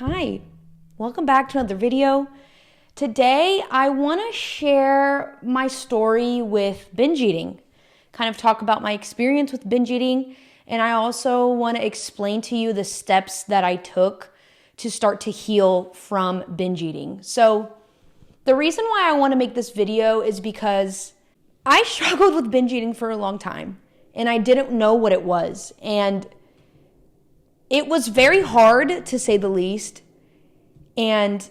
Hi, welcome back to another video. Today, I want to share my story with binge eating, kind of talk about my experience with binge eating, and I also want to explain to you the steps that I took to start to heal from binge eating. So, the reason why I want to make this video is because I struggled with binge eating for a long time, and I didn't know what it was, and it was very hard, to say the least, and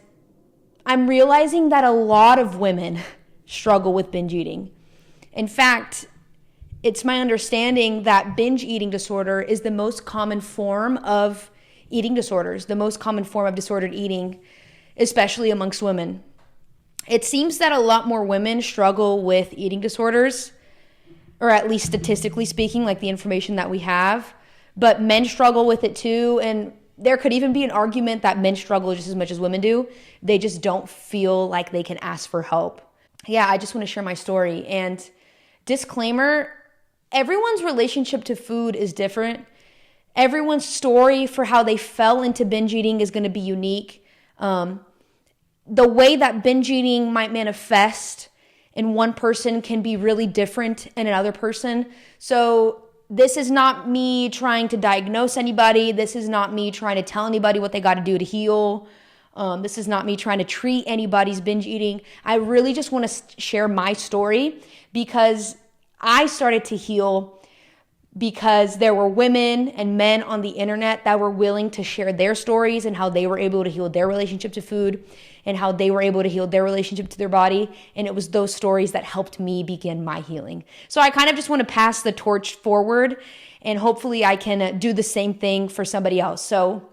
I'm realizing that a lot of women struggle with binge eating. In fact, it's my understanding that binge eating disorder is the most common form of eating disorders, the most common form of disordered eating, especially amongst women. It seems that a lot more women struggle with eating disorders, or at least statistically speaking, like the information that we have. But men struggle with it too, and there could even be an argument that men struggle just as much as women do. They just don't feel like they can ask for help. Yeah, I just want to share my story. And disclaimer, everyone's relationship to food is different. Everyone's story for how they fell into binge eating is going to be unique. The way that binge eating might manifest in one person can be really different in another person. So this is not me trying to diagnose anybody. This is not me trying to tell anybody what they got to do to heal. This is not me trying to treat anybody's binge eating. I really just want to share my story because I started to heal because there were women and men on the internet that were willing to share their stories and how they were able to heal their relationship to food and how they were able to heal their relationship to their body. And it was those stories that helped me begin my healing. So I kind of just want to pass the torch forward, and hopefully I can do the same thing for somebody else. So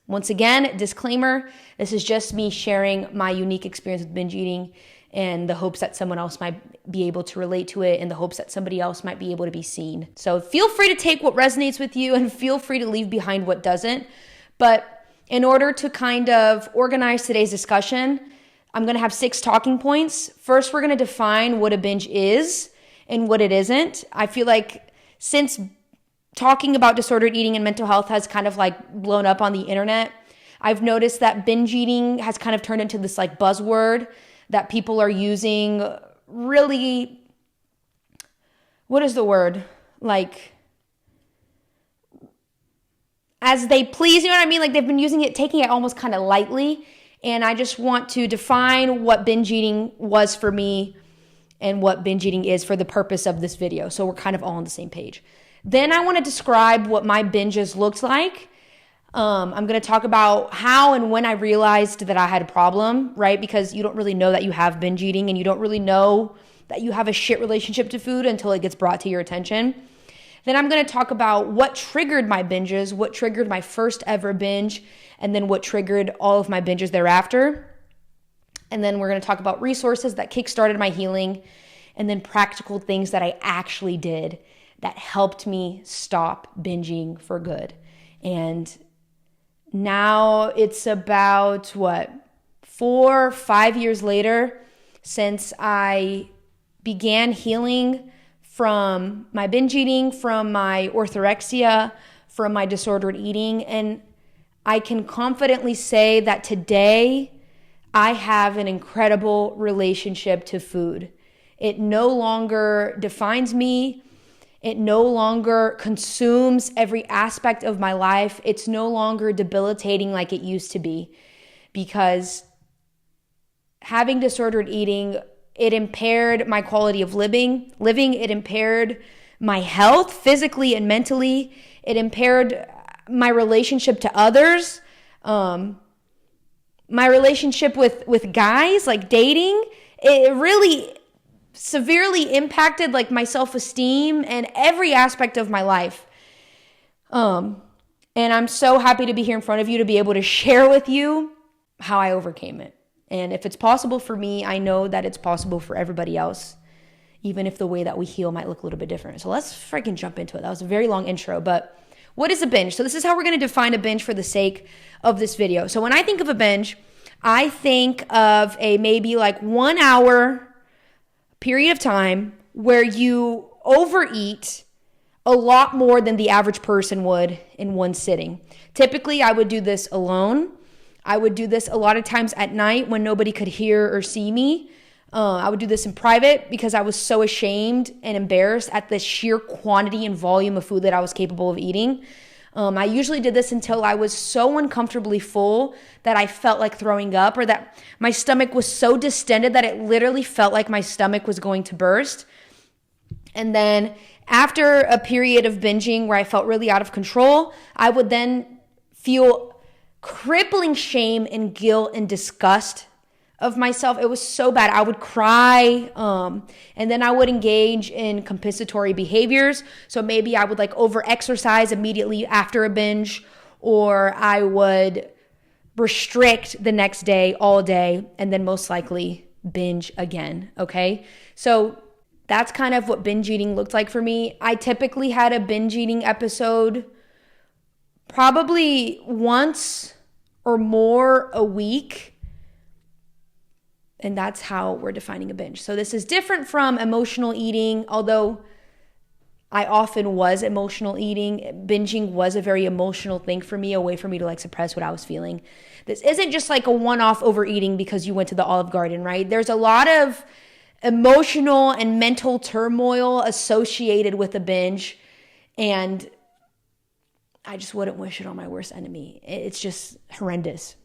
once again, disclaimer, this is just me sharing my unique experience with binge eating and the hopes that someone else might be able to relate to it and the hopes that somebody else might be able to be seen. So feel free to take what resonates with you and feel free to leave behind what doesn't. But in order to kind of organize today's discussion, I'm going to have 6 talking points. First, we're going to define what a binge is and what it isn't. I feel like since talking about disordered eating and mental health has kind of like blown up on the internet, I've noticed that binge eating has kind of turned into this like buzzword that people are using really, what is the word? Like, as they please, you know what I mean? Like they've been using it, taking it almost kind of lightly. And I just want to define what binge eating was for me and what binge eating is for the purpose of this video. So we're kind of all on the same page. Then I want to describe what my binges looked like. I'm going to talk about how and when I realized that I had a problem, right? Because you don't really know that you have binge eating and you don't really know that you have a shit relationship to food until it gets brought to your attention. Then I'm going to talk about what triggered my binges, what triggered my first ever binge, and then what triggered all of my binges thereafter. And then we're going to talk about resources that kickstarted my healing, and then practical things that I actually did that helped me stop binging for good. And now it's about 4 or 5 years later since I began healing from my binge eating, from my orthorexia, from my disordered eating. And I can confidently say that today I have an incredible relationship to food. It no longer defines me. It no longer consumes every aspect of my life. It's no longer debilitating like it used to be, because having disordered eating, it impaired my quality of living. It impaired my health physically and mentally. It impaired my relationship to others. My relationship with guys, like dating. It really severely impacted like my self-esteem and every aspect of my life. And I'm so happy to be here in front of you to be able to share with you how I overcame it. And if it's possible for me, I know that it's possible for everybody else, even if the way that we heal might look a little bit different. So let's freaking jump into it. That was a very long intro, but what is a binge? So this is how we're going to define a binge for the sake of this video. So when I think of a binge, I think of a maybe like 1 hour period of time where you overeat a lot more than the average person would in one sitting. Typically, I would do this alone. I would do this a lot of times at night when nobody could hear or see me. I would do this in private because I was so ashamed and embarrassed at the sheer quantity and volume of food that I was capable of eating. I usually did this until I was so uncomfortably full that I felt like throwing up, or that my stomach was so distended that it literally felt like my stomach was going to burst. And then after a period of binging where I felt really out of control, I would then feel crippling shame and guilt and disgust of myself. It was so bad. I would cry, and then I would engage in compensatory behaviors. So maybe I would like over-exercise immediately after a binge, or I would restrict the next day, all day, and then most likely binge again, okay? So that's kind of what binge eating looked like for me. I typically had a binge eating episode probably once or more a week. And that's how we're defining a binge. So this is different from emotional eating, although I often was emotional eating. Binging was a very emotional thing for me, a way for me to like suppress what I was feeling. This isn't just like a one-off overeating because you went to the Olive Garden, right? There's a lot of emotional and mental turmoil associated with a binge, and I just wouldn't wish it on my worst enemy. It's just horrendous.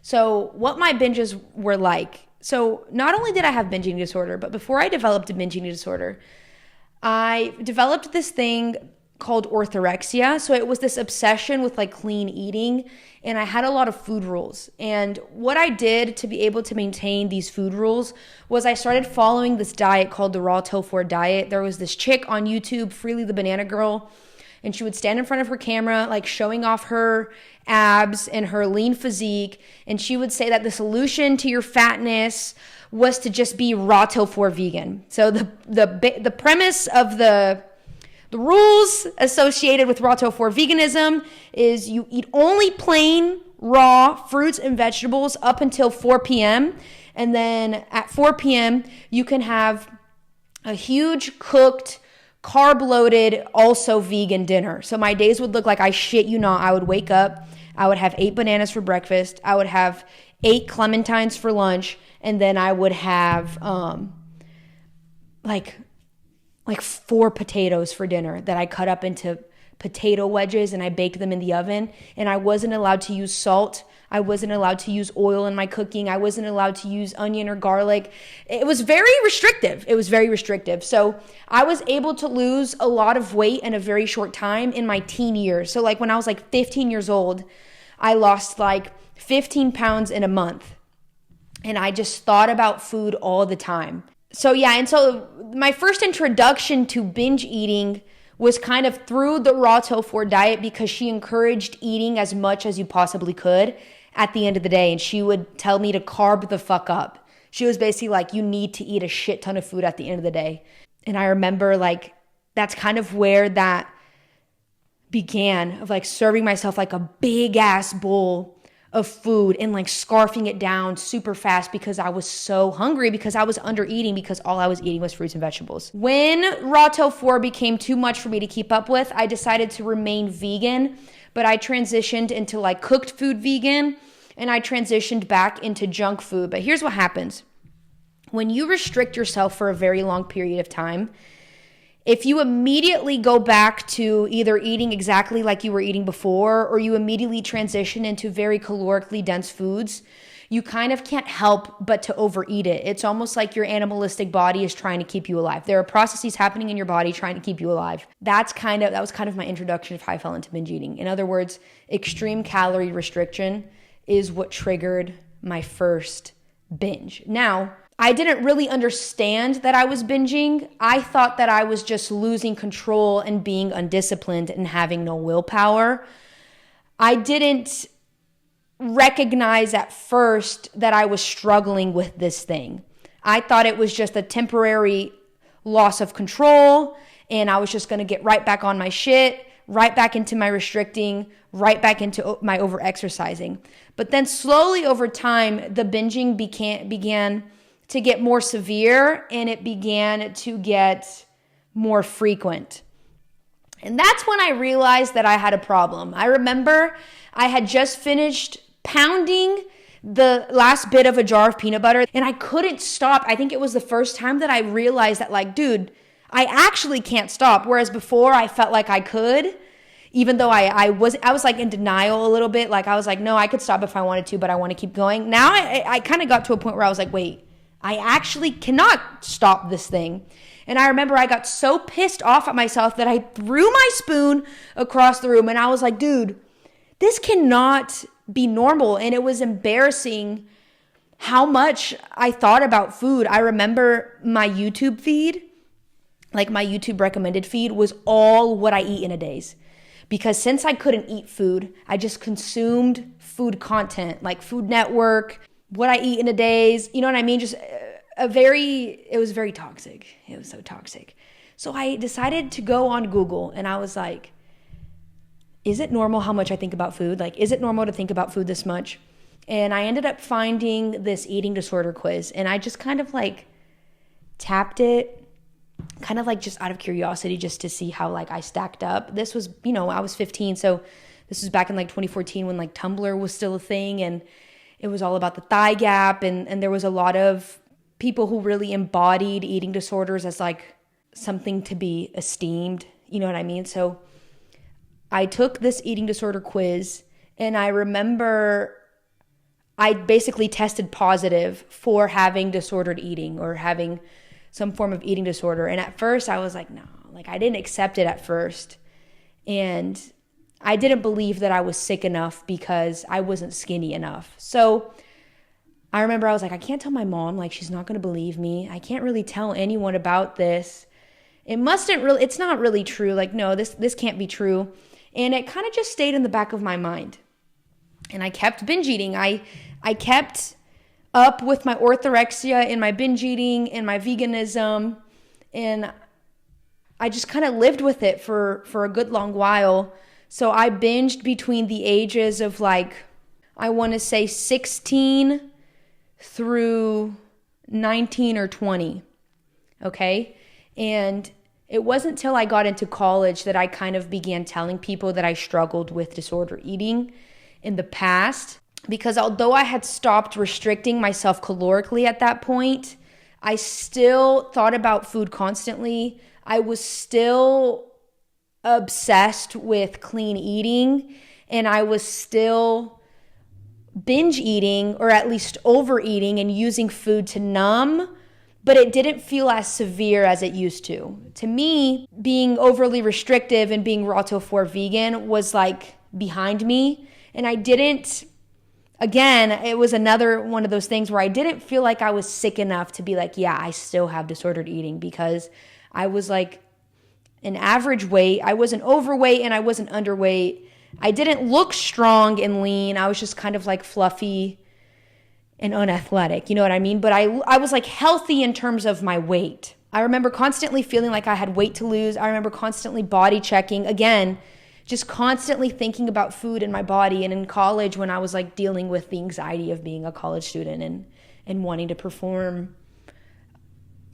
So what my binges were like. So not only did I have binge eating disorder, but before I developed a binge eating disorder, I developed this thing called orthorexia. So it was this obsession with like clean eating, and I had a lot of food rules. And what I did to be able to maintain these food rules was I started following this diet called the raw tofu diet. There was this chick on YouTube, Freely the Banana Girl, and she would stand in front of her camera, like showing off her abs and her lean physique. And she would say that the solution to your fatness was to just be raw tofu vegan. So the premise of the rules associated with raw tofu veganism is you eat only plain raw fruits and vegetables up until 4 p.m. And then at 4 p.m., you can have a huge cooked, carb-loaded, also vegan dinner. So my days would look like, I shit you not, I would wake up, I would have 8 bananas for breakfast, I would have 8 clementines for lunch, and then I would have like 4 potatoes for dinner that I cut up into potato wedges and I baked them in the oven. And I wasn't allowed to use salt. I wasn't allowed to use oil in my cooking. I wasn't allowed to use onion or garlic. It was very restrictive. So I was able to lose a lot of weight in a very short time in my teen years. So like when I was like 15 years old, I lost like 15 pounds in a month. And I just thought about food all the time. So my first introduction to binge eating was kind of through the raw tofu diet, because she encouraged eating as much as you possibly could at the end of the day. And she would tell me to carb the fuck up. She was basically like, you need to eat a shit ton of food at the end of the day. And I remember like, that's kind of where that began, of like serving myself like a big ass bowl of food and like scarfing it down super fast because I was so hungry, because I was under eating, because all I was eating was fruits and vegetables. When raw tofu became too much for me to keep up with, I decided to remain vegan, but I transitioned into like cooked food vegan, and I transitioned back into junk food. But here's what happens. When you restrict yourself for a very long period of time, if you immediately go back to either eating exactly like you were eating before, or you immediately transition into very calorically dense foods, you kind of can't help but to overeat it. It's almost like your animalistic body is trying to keep you alive. There are processes happening in your body trying to keep you alive. That was kind of my introduction of how I fell into binge eating. In other words, extreme calorie restriction is what triggered my first binge. Now, I didn't really understand that I was binging. I thought that I was just losing control and being undisciplined and having no willpower. I didn't recognize at first that I was struggling with this thing. I thought it was just a temporary loss of control, and I was just going to get right back on my shit, right back into my restricting, right back into my over-exercising. But then slowly over time, the binging began to get more severe, and it began to get more frequent. And that's when I realized that I had a problem. I remember I had just finished pounding the last bit of a jar of peanut butter and I couldn't stop. I think it was the first time that I realized that, like, dude, I actually can't stop. Whereas before I felt like I could, even though I was like in denial a little bit. Like I was like, no, I could stop if I wanted to, but I want to keep going. Now I kind of got to a point where I was like, wait, I actually cannot stop this thing. And I remember I got so pissed off at myself that I threw my spoon across the room and I was like, dude, this cannot be normal. And it was embarrassing how much I thought about food. I remember my YouTube feed, like my YouTube recommended feed, was all what I eat in a days. Because since I couldn't eat food, I just consumed food content, like Food Network, what I eat in a days, you know what I mean? Just it was very toxic. It was so toxic. So I decided to go on Google and I was like, is it normal how much I think about food? Like, is it normal to think about food this much? And I ended up finding this eating disorder quiz and I just kind of like tapped it, kind of like just out of curiosity, just to see how like I stacked up. This was, I was 15. So this was back in like 2014 when like Tumblr was still a thing and it was all about the thigh gap. And there was a lot of people who really embodied eating disorders as like something to be esteemed. You know what I mean? So I took this eating disorder quiz and I remember I basically tested positive for having disordered eating or having some form of eating disorder. And at first I was like, no, like I didn't accept it at first. And I didn't believe that I was sick enough because I wasn't skinny enough. So I remember I was like, I can't tell my mom, like she's not going to believe me. I can't really tell anyone about this. It's not really true. Like, no, this can't be true. And it kind of just stayed in the back of my mind. And I kept binge eating. I kept up with my orthorexia and my binge eating and my veganism. And I just kind of lived with it for a good long while. So I binged between the ages of like, I want to say 16 through 19 or 20. Okay. And it wasn't till I got into college that I kind of began telling people that I struggled with disorder eating in the past. Because although I had stopped restricting myself calorically at that point, I still thought about food constantly. I was still obsessed with clean eating, and I was still binge eating, or at least overeating and using food to numb, but it didn't feel as severe as it used to. To me, being overly restrictive and being raw till 4 vegan was like behind me, and I didn't. Again, it was another one of those things where I didn't feel like I was sick enough to be like, yeah, I still have disordered eating, because I was like an average weight. I wasn't overweight and I wasn't underweight. I didn't look strong and lean. I was just kind of like fluffy and unathletic. You know what I mean? But I was like healthy in terms of my weight. I remember constantly feeling like I had weight to lose. I remember constantly body checking. Again, just constantly thinking about food in my body. And in college, when I was like dealing with the anxiety of being a college student and wanting to perform,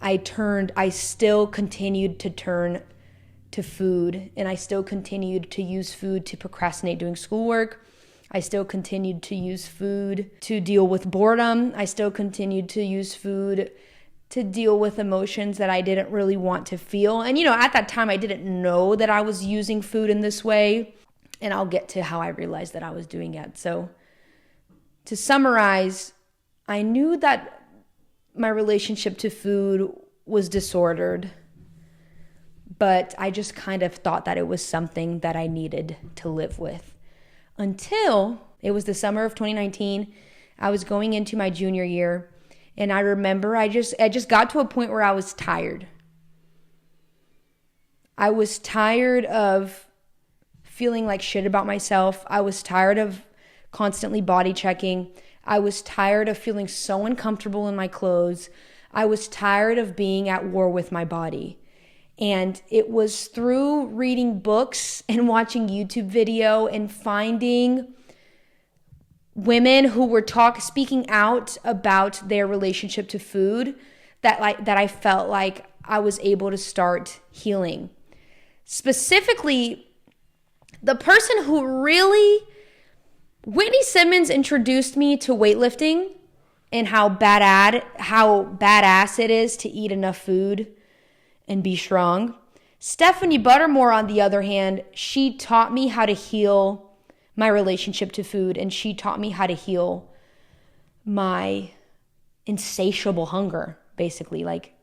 I still continued to turn to food, and I still continued to use food to procrastinate doing schoolwork. I still continued to use food to deal with boredom. I still continued to use food to deal with emotions that I didn't really want to feel. And, at that time, I didn't know that I was using food in this way. And I'll get to how I realized that I was doing it. So to summarize, I knew that my relationship to food was disordered, but I just kind of thought that it was something that I needed to live with. Until it was the summer of 2019, I was going into my junior year. And I remember I just got to a point where I was tired. I was tired of feeling like shit about myself. I was tired of constantly body checking. I was tired of feeling so uncomfortable in my clothes. I was tired of being at war with my body. And it was through reading books and watching YouTube video and finding women who were speaking out about their relationship to food that I felt like I was able to start healing. Specifically, the person who really, Whitney Simmons introduced me to weightlifting and how badass it is to eat enough food and be strong. Stephanie Buttermore, on the other hand, she taught me how to heal my relationship to food, and she taught me how to heal my insatiable hunger, basically, like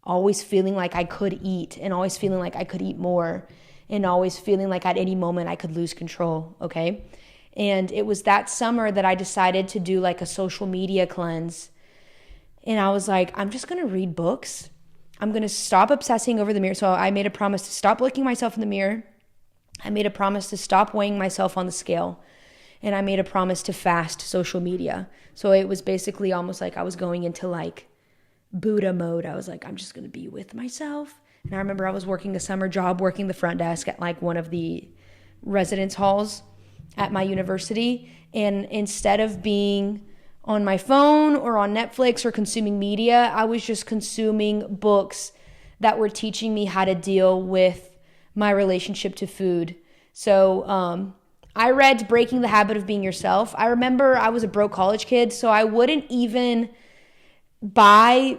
always feeling like I could eat and always feeling like I could eat more and always feeling like at any moment I could lose control, okay? And it was that summer that I decided to do like a social media cleanse. And I was like, I'm just going to read books. I'm going to stop obsessing over the mirror. So I made a promise to stop looking myself in the mirror. I made a promise to stop weighing myself on the scale. And I made a promise to fast social media. So it was basically almost like I was going into like Buddha mode. I was like, I'm just going to be with myself. And I remember I was working a summer job, working the front desk at like one of the residence halls at my university. And instead of being on my phone or on Netflix or consuming media, I was just consuming books that were teaching me how to deal with my relationship to food. So I read Breaking the Habit of Being Yourself. I remember I was a broke college kid, so I wouldn't even buy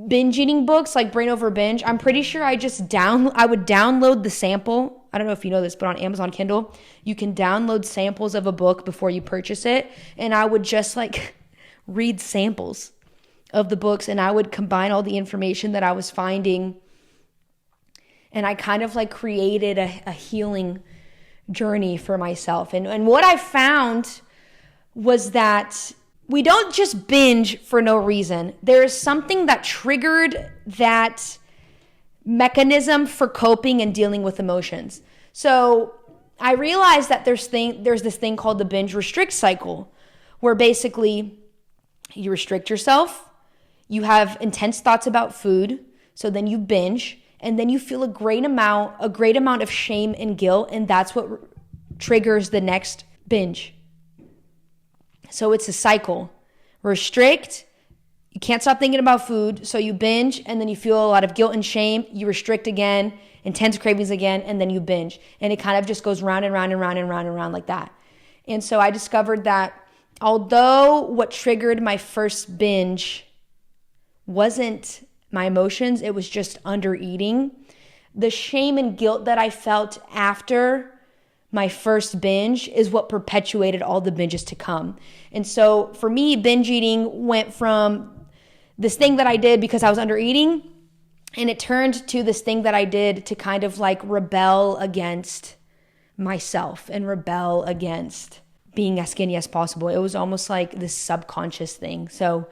binge eating books like Brain Over Binge. I'm pretty sure I would download the sample. I don't know if you know this, but on Amazon Kindle, you can download samples of a book before you purchase it. And I would just like read samples of the books, and I would combine all the information that I was finding. And I kind of like created a healing journey for myself. And what I found was that we don't just binge for no reason. There is something that triggered that mechanism for coping and dealing with emotions. So I realized that there's this thing called the binge restrict cycle, where basically you restrict yourself, you have intense thoughts about food, so then you binge, and then you feel a great amount of shame and guilt, and that's what triggers the next binge. So it's a cycle. Restrict, you can't stop thinking about food, so you binge, and then you feel a lot of guilt and shame. You restrict again, intense cravings again, and then you binge. And it kind of just goes round and round and round and round and round like that. And so I discovered that although what triggered my first binge wasn't my emotions, it was just under eating, the shame and guilt that I felt after my first binge is what perpetuated all the binges to come. And so for me, binge eating went from this thing that I did because I was under eating, and it turned to this thing that I did to kind of like rebel against myself and rebel against being as skinny as possible. It was almost like this subconscious thing. So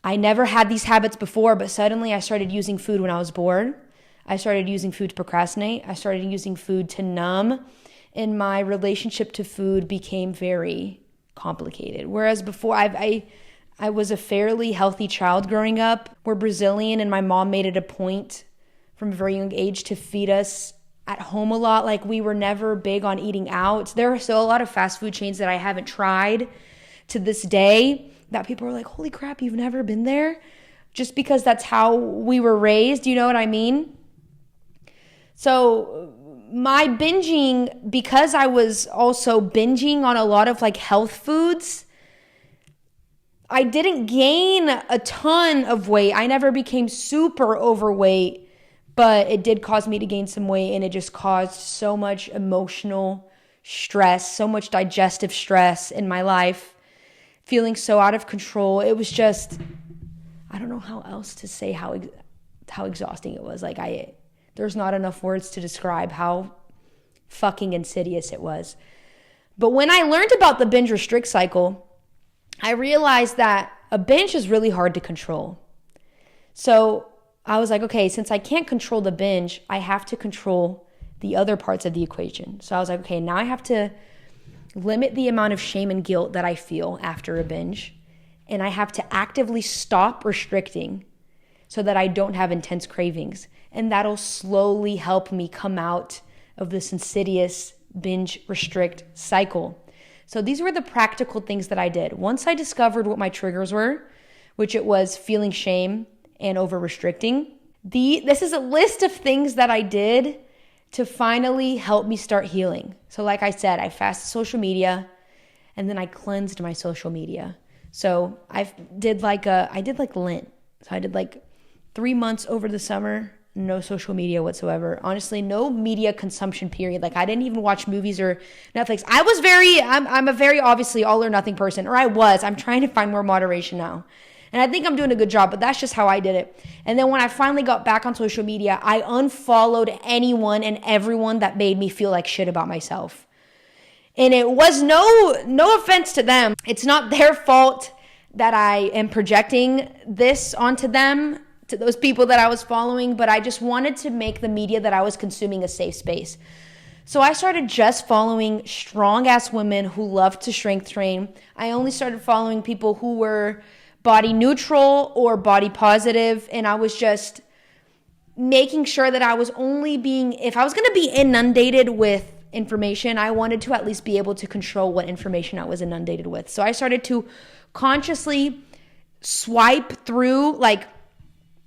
I never had these habits before, but suddenly I started using food when I was bored. I started using food to procrastinate. I started using food to numb. And my relationship to food became very complicated. Whereas before, I was a fairly healthy child growing up. We're Brazilian, and my mom made it a point from a very young age to feed us at home a lot. Like, we were never big on eating out. There are still a lot of fast food chains that I haven't tried to this day that people are like, holy crap, you've never been there? Just because that's how we were raised, you know what I mean? So my binging, because I was also binging on a lot of like health foods, I didn't gain a ton of weight. I never became super overweight, but it did cause me to gain some weight, and it just caused so much emotional stress, so much digestive stress in my life, feeling so out of control. It was just, I don't know how else to say how exhausting it was. Like, there's not enough words to describe how fucking insidious it was. But when I learned about the binge restrict cycle, I realized that a binge is really hard to control. So I was like, okay, since I can't control the binge, I have to control the other parts of the equation. So I was like, okay, now I have to limit the amount of shame and guilt that I feel after a binge, and I have to actively stop restricting so that I don't have intense cravings. And that'll slowly help me come out of this insidious binge restrict cycle. So these were the practical things that I did. Once I discovered what my triggers were, which it was feeling shame and over restricting, this is a list of things that I did to finally help me start healing. So like I said, I fasted social media and then I cleansed my social media. So I did like Lent. So I did like 3 months over the summer, no social media whatsoever. Honestly, no media consumption period. Like I didn't even watch movies or Netflix. I'm a very obviously all or nothing person, or I was. I'm trying to find more moderation now. And I think I'm doing a good job, but that's just how I did it. And then when I finally got back on social media, I unfollowed anyone and everyone that made me feel like shit about myself. And it was no offense to them. It's not their fault that I am projecting this onto them, to those people that I was following, but I just wanted to make the media that I was consuming a safe space. So I started just following strong-ass women who loved to strength train. I only started following people who were body neutral or body positive, and I was just making sure that I was only if I was going to be inundated with information, I wanted to at least be able to control what information I was inundated with. So I started to consciously swipe through, like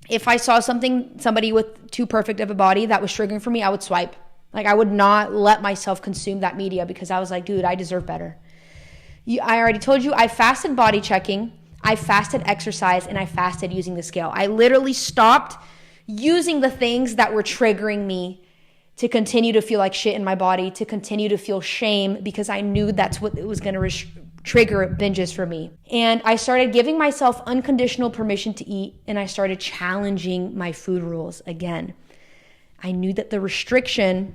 if I saw somebody with too perfect of a body that was triggering for me, I would swipe. Like I would not let myself consume that media because I was like, dude, I deserve better. I already told you I fasted body checking, I fasted exercise, and I fasted using the scale. I literally stopped using the things that were triggering me to continue to feel like shit in my body, to continue to feel shame, because I knew that's what it was going to trigger binges for me. And I started giving myself unconditional permission to eat, and I started challenging my food rules again. I knew that the restriction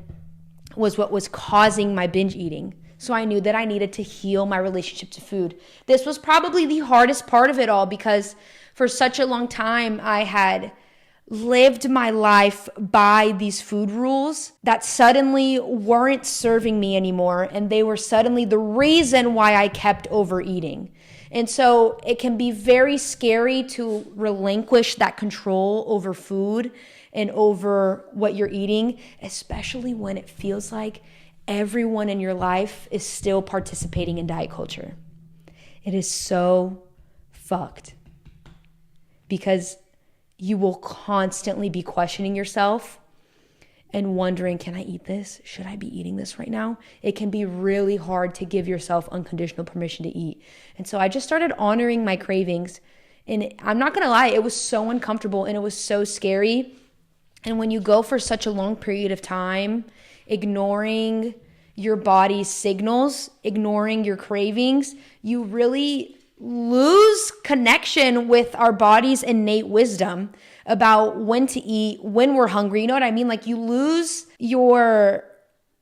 was what was causing my binge eating. So I knew that I needed to heal my relationship to food. This was probably the hardest part of it all because for such a long time I had lived my life by these food rules that suddenly weren't serving me anymore, and they were suddenly the reason why I kept overeating. And so it can be very scary to relinquish that control over food and over what you're eating, especially when it feels like everyone in your life is still participating in diet culture. It is so fucked because you will constantly be questioning yourself and wondering, can I eat this? Should I be eating this right now? It can be really hard to give yourself unconditional permission to eat. And so I just started honoring my cravings. And I'm not gonna lie, it was so uncomfortable and it was so scary. And when you go for such a long period of time, ignoring your body's signals, ignoring your cravings, you really lose connection with our body's innate wisdom about when to eat, when we're hungry. You know what I mean? Like you lose your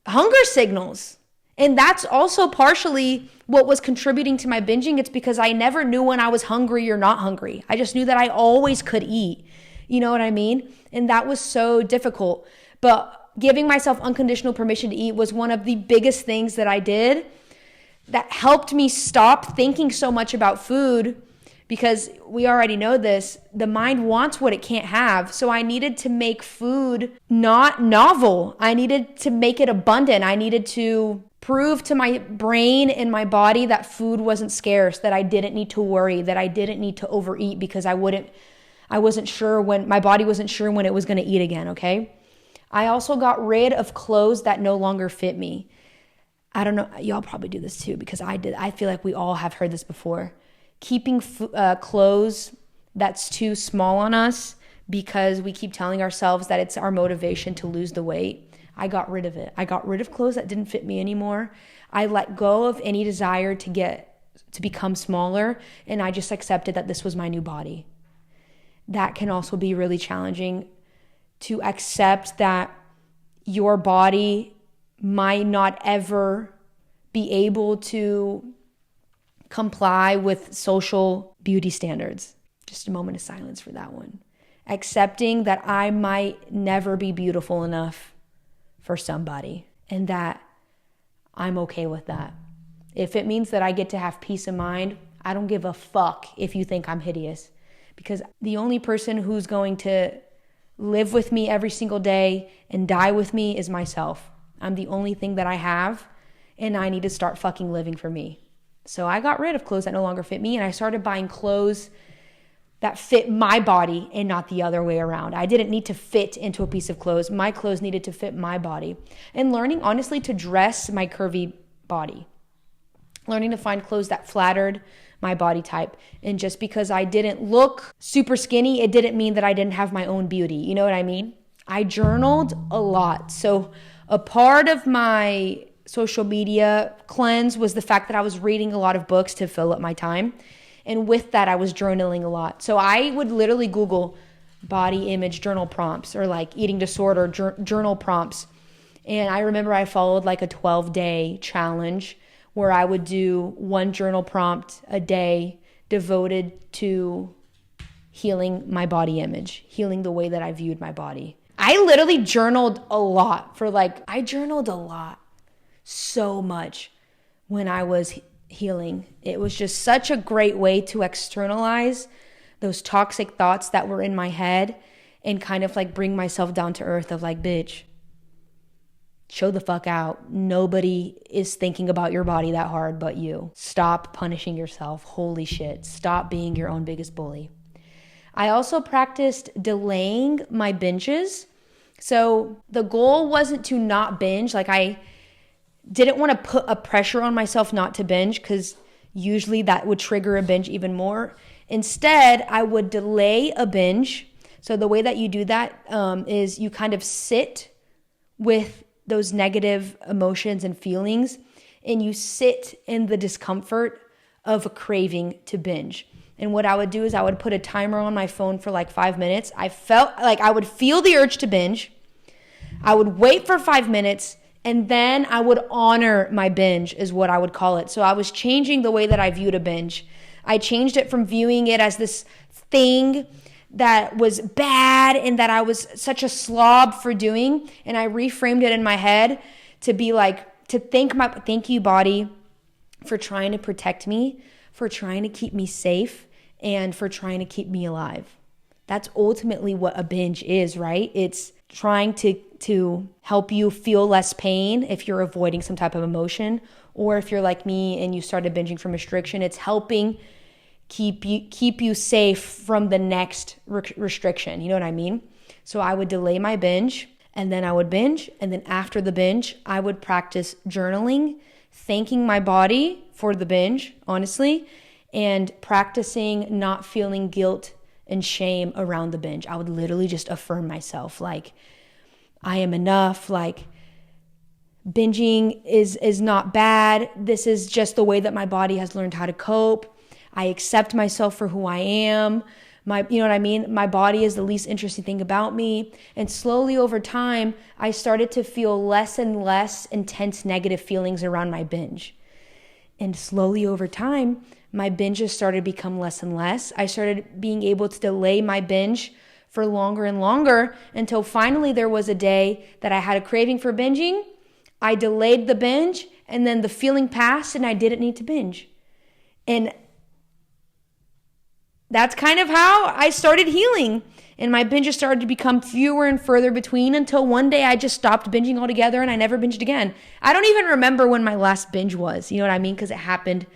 hunger signals. And that's also partially what was contributing to my binging. It's because I never knew when I was hungry or not hungry. I just knew that I always could eat. You know what I mean? And that was so difficult. But giving myself unconditional permission to eat was one of the biggest things that I did that helped me stop thinking so much about food, because we already know this, the mind wants what it can't have. So I needed to make food not novel. I needed to make it abundant. I needed to prove to my brain and my body that food wasn't scarce, that I didn't need to worry, that I didn't need to overeat because I wasn't sure when, my body wasn't sure when it was going to eat again, okay? I also got rid of clothes that no longer fit me. I don't know, y'all probably do this too because I did. I feel like we all have heard this before. Keeping clothes that's too small on us because we keep telling ourselves that it's our motivation to lose the weight. I got rid of it. I got rid of clothes that didn't fit me anymore. I let go of any desire to become smaller, and I just accepted that this was my new body. That can also be really challenging, to accept that your body might not ever be able to comply with social beauty standards. Just a moment of silence for that one. Accepting that I might never be beautiful enough for somebody, and that I'm okay with that. If it means that I get to have peace of mind, I don't give a fuck if you think I'm hideous, because the only person who's going to live with me every single day and die with me is myself. I'm the only thing that I have, and I need to start fucking living for me. So I got rid of clothes that no longer fit me, and I started buying clothes that fit my body and not the other way around. I didn't need to fit into a piece of clothes. My clothes needed to fit my body. And learning, honestly, to dress my curvy body. Learning to find clothes that flattered my body type. And just because I didn't look super skinny, it didn't mean that I didn't have my own beauty. You know what I mean? I journaled a lot. So a part of my social media cleanse was the fact that I was reading a lot of books to fill up my time. And with that, I was journaling a lot. So I would literally Google body image journal prompts or like eating disorder journal prompts. And I remember I followed like a 12-day challenge where I would do one journal prompt a day devoted to healing my body image, healing the way that I viewed my body. I literally journaled a lot I journaled a lot, so much when I was healing. It was just such a great way to externalize those toxic thoughts that were in my head and kind of like bring myself down to earth of like, bitch, show the fuck out. Nobody is thinking about your body that hard but you. Stop punishing yourself. Holy shit. Stop being your own biggest bully. I also practiced delaying my binges. So the goal wasn't to not binge. Like I didn't want to put a pressure on myself not to binge because usually that would trigger a binge even more. Instead, I would delay a binge. So the way that you do that is you kind of sit with those negative emotions and feelings and you sit in the discomfort of a craving to binge. And what I would do is I would put a timer on my phone for like 5 minutes. I felt like I would feel the urge to binge. I would wait for 5 minutes and then I would honor my binge is what I would call it. So I was changing the way that I viewed a binge. I changed it from viewing it as this thing that was bad and that I was such a slob for doing. And I reframed it in my head to be like, to thank you body for trying to protect me, for trying to keep me safe, and for trying to keep me alive. That's ultimately what a binge is, right? It's trying to help you feel less pain if you're avoiding some type of emotion, or if you're like me and you started binging from restriction, it's helping keep you safe from the next restriction. You know what I mean? So I would delay my binge and then I would binge. And then after the binge, I would practice journaling, thanking my body for the binge, honestly, and practicing not feeling guilt and shame around the binge. I would literally just affirm myself like, I am enough, like binging is not bad. This is just the way that my body has learned how to cope. I accept myself for who I am. You know what I mean? My body is the least interesting thing about me. And slowly over time, I started to feel less and less intense negative feelings around my binge. And slowly over time, my binges started to become less and less. I started being able to delay my binge for longer and longer until finally there was a day that I had a craving for binging. I delayed the binge and then the feeling passed and I didn't need to binge. And that's kind of how I started healing. And my binges started to become fewer and further between until one day I just stopped binging altogether and I never binged again. I don't even remember when my last binge was, you know what I mean? Because it happened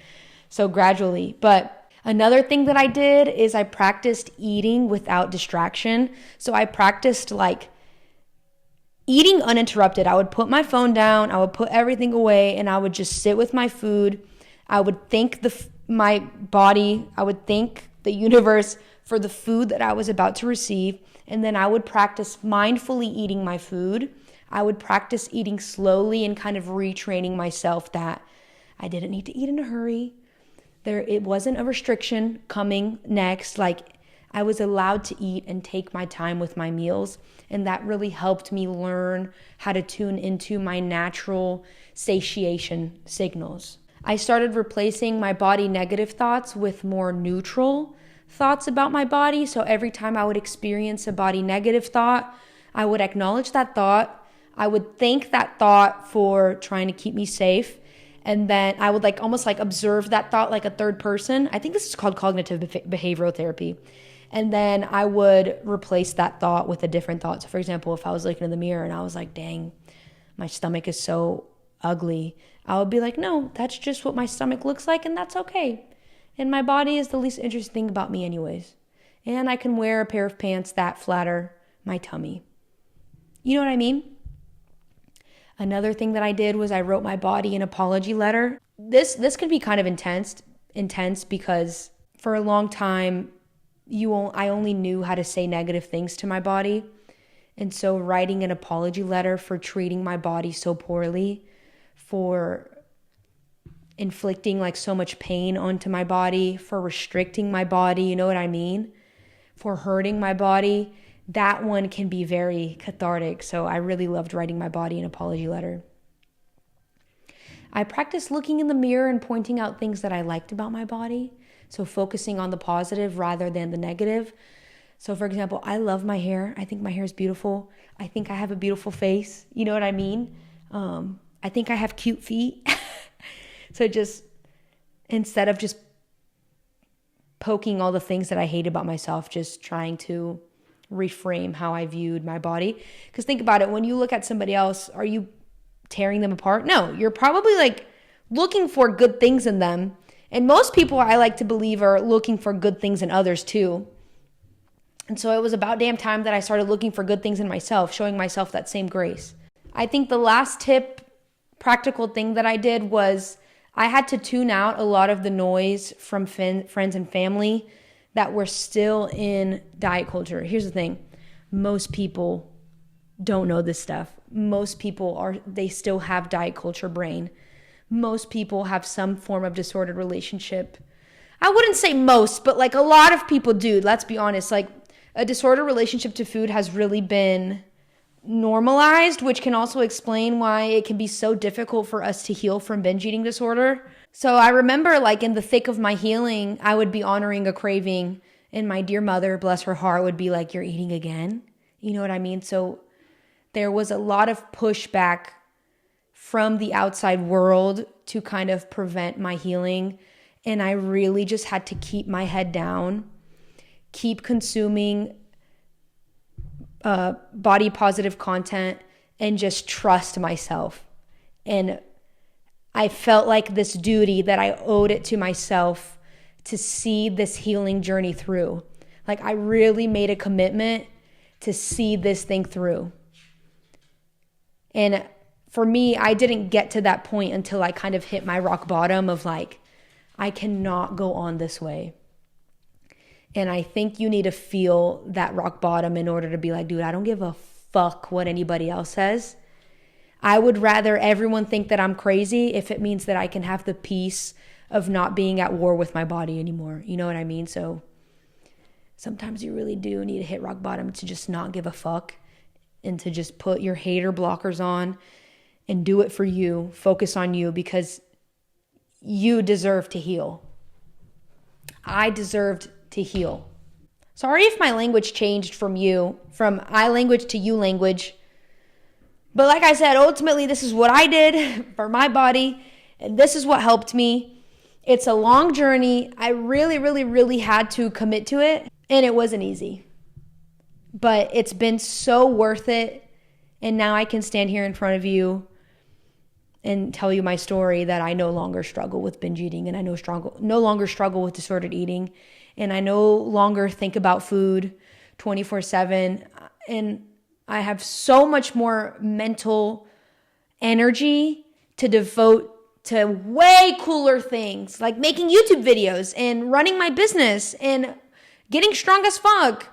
so gradually. But another thing that I did is I practiced eating without distraction. So I practiced like eating uninterrupted. I would put my phone down, I would put everything away, and I would just sit with my food. I would thank my body, I would thank the universe for the food that I was about to receive. And then I would practice mindfully eating my food. I would practice eating slowly and kind of retraining myself that I didn't need to eat in a hurry. It wasn't a restriction coming next. Like I was allowed to eat and take my time with my meals. And that really helped me learn how to tune into my natural satiation signals. I started replacing my body negative thoughts with more neutral thoughts about my body. So every time I would experience a body negative thought, I would acknowledge that thought. I would thank that thought for trying to keep me safe. And then I would almost observe that thought like a third person. I think this is called cognitive behavioral therapy. And then I would replace that thought with a different thought. So for example, if I was looking in the mirror and I was like, dang, my stomach is so ugly, I would be like, no, that's just what my stomach looks like and that's okay. And my body is the least interesting thing about me anyways. and I can wear a pair of pants that flatter my tummy. You know what I mean? Another thing that I did was I wrote my body an apology letter. This can be kind of intense because for a long time, I only knew how to say negative things to my body. And so writing an apology letter for treating my body so poorly, for inflicting like so much pain onto my body, for restricting my body, you know what I mean? For hurting my body, that one can be very cathartic. So I really loved writing my body an apology letter. I practiced looking in the mirror and pointing out things that I liked about my body. So focusing on the positive rather than the negative. So for example, I love my hair. I think my hair is beautiful. I think I have a beautiful face. You know what I mean? I think I have cute feet. So just instead of just poking all the things that I hate about myself, just trying to reframe how I viewed my body. Because think about it, when you look at somebody else, are you tearing them apart? No, you're probably like looking for good things in them. And most people, I like to believe, are looking for good things in others too. And so it was about damn time that I started looking for good things in myself, showing myself that same grace. I think the last tip, practical thing that I did was I had to tune out a lot of the noise from friends and family that were still in diet culture. Here's the thing. Most people don't know this stuff. Most people they still have diet culture brain. Most people have some form of disordered relationship. I wouldn't say most, but like a lot of people do. Let's be honest. Like a disordered relationship to food has really been normalized, which can also explain why it can be so difficult for us to heal from binge eating disorder. So I remember like in the thick of my healing, I would be honoring a craving and my dear mother, bless her heart, would be like, "You're eating again?" You know what I mean? So there was a lot of pushback from the outside world to kind of prevent my healing. And I really just had to keep my head down, keep consuming body positive content, and just trust myself. And I felt like this duty that I owed it to myself to see this healing journey through. Like I really made a commitment to see this thing through. And for me, I didn't get to that point until I kind of hit my rock bottom of like, I cannot go on this way. And I think you need to feel that rock bottom in order to be like, dude, I don't give a fuck what anybody else says. I would rather everyone think that I'm crazy if it means that I can have the peace of not being at war with my body anymore. You know what I mean? So sometimes you really do need to hit rock bottom to just not give a fuck and to just put your hater blockers on and do it for you. Focus on you because you deserve to heal. I deserved to heal. Sorry if my language changed from I language to you language. But like I said, ultimately, this is what I did for my body. And this is what helped me. It's a long journey. I really, really, really had to commit to it. And it wasn't easy. But it's been so worth it. And now I can stand here in front of you and tell you my story that I no longer struggle with binge eating. And I no longer struggle with disordered eating. And I no longer think about food 24/7. And I have so much more mental energy to devote to way cooler things like making YouTube videos and running my business and getting strong as fuck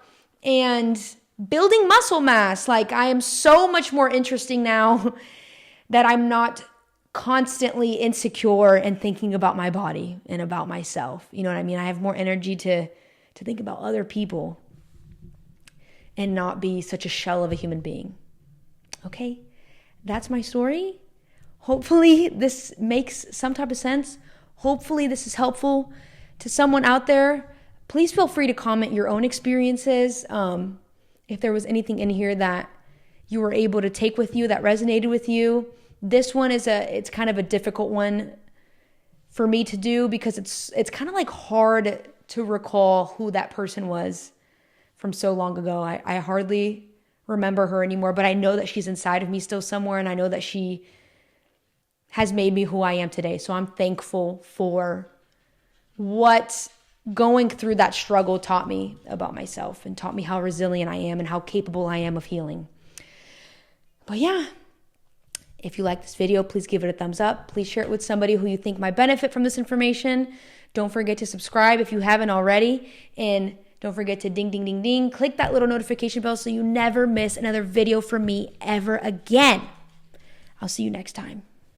and building muscle mass. Like I am so much more interesting now that I'm not constantly insecure and thinking about my body and about myself. You know what I mean? I have more energy to think about other people and not be such a shell of a human being. Okay, that's my story. Hopefully this makes some type of sense. Hopefully this is helpful to someone out there. Please feel free to comment your own experiences. If there was anything in here that you were able to take with you that resonated with you. This one it's kind of a difficult one for me to do because it's kind of like hard to recall who that person was from so long ago. I hardly remember her anymore, but I know that she's inside of me still somewhere, and I know that she has made me who I am today. So I'm thankful for what going through that struggle taught me about myself and taught me how resilient I am and how capable I am of healing. But yeah, if you like this video, please give it a thumbs up. Please share it with somebody who you think might benefit from this information. Don't forget to subscribe if you haven't already. And don't forget to ding, ding, ding, ding. Click that little notification bell so you never miss another video from me ever again. I'll see you next time.